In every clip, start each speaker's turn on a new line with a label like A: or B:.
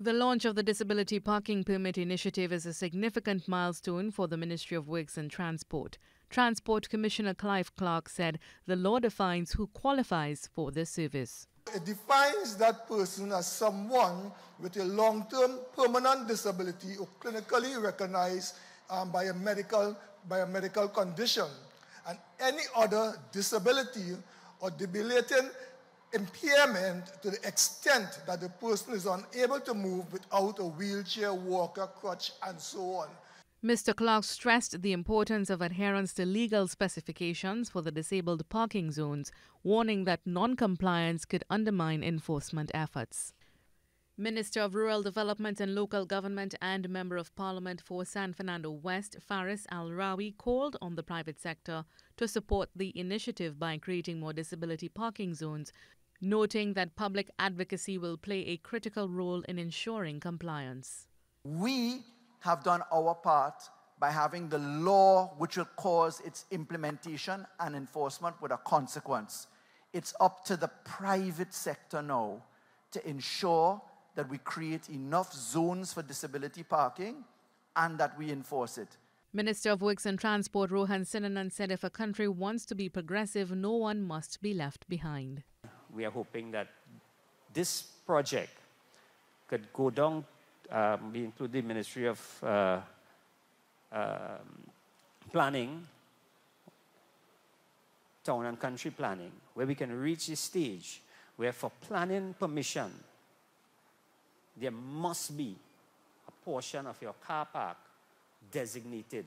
A: The launch of the Disability Parking Permit Initiative is a significant milestone for the Ministry of Works and Transport. Transport Commissioner Clive Clark said the law defines who qualifies for this service.
B: It defines that person as someone with a long-term permanent disability or clinically recognized by a medical condition, and any other disability or debilitating impairment to the extent that the person is unable to move without a wheelchair, walker, crutch, and so on.
A: Mr. Clark stressed the importance of adherence to legal specifications for the disabled parking zones, warning that non-compliance could undermine enforcement efforts. Minister of Rural Development and Local Government and Member of Parliament for San Fernando West, Faris Al-Rawi, called on the private sector to support the initiative by creating more disability parking zones, noting that public advocacy will play a critical role in ensuring compliance.
C: We have done our part by having the law which will cause its implementation and enforcement with a consequence. It's up to the private sector now to ensure that we create enough zones for disability parking and that we enforce it.
A: Minister of Works and Transport Rohan Sinanan said if a country wants to be progressive, no one must be left behind.
D: We are hoping that this project could go down into the Ministry of Planning, Town and Country Planning, where we can reach a stage where for planning permission, there must be a portion of your car park designated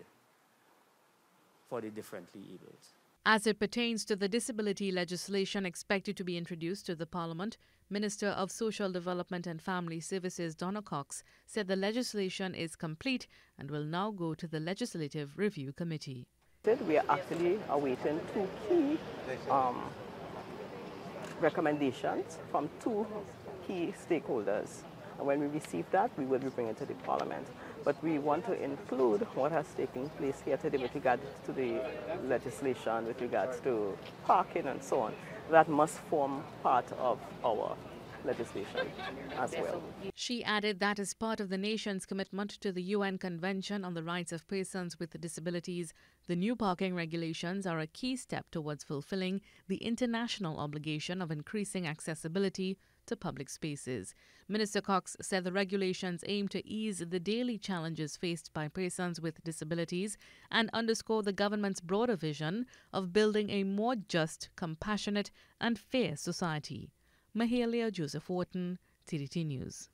D: for the differently abled.
A: As it pertains to the disability legislation expected to be introduced to the Parliament, Minister of Social Development and Family Services Donna Cox said the legislation is complete and will now go to the Legislative Review Committee.
E: We are actually awaiting two key recommendations from two key stakeholders. And when we receive that, we will be bringing it to the Parliament. But we want to include what has taken place here today with regard to the legislation, with regards to parking and so on. That must form part of our legislation as well.
A: She added that as part of the nation's commitment to the UN Convention on the Rights of Persons with Disabilities, the new parking regulations are a key step towards fulfilling the international obligation of increasing accessibility to public spaces. Minister Cox said the regulations aim to ease the daily challenges faced by persons with disabilities and underscore the government's broader vision of building a more just, compassionate and fair society. Mahalia Joseph Wharton, TDT News.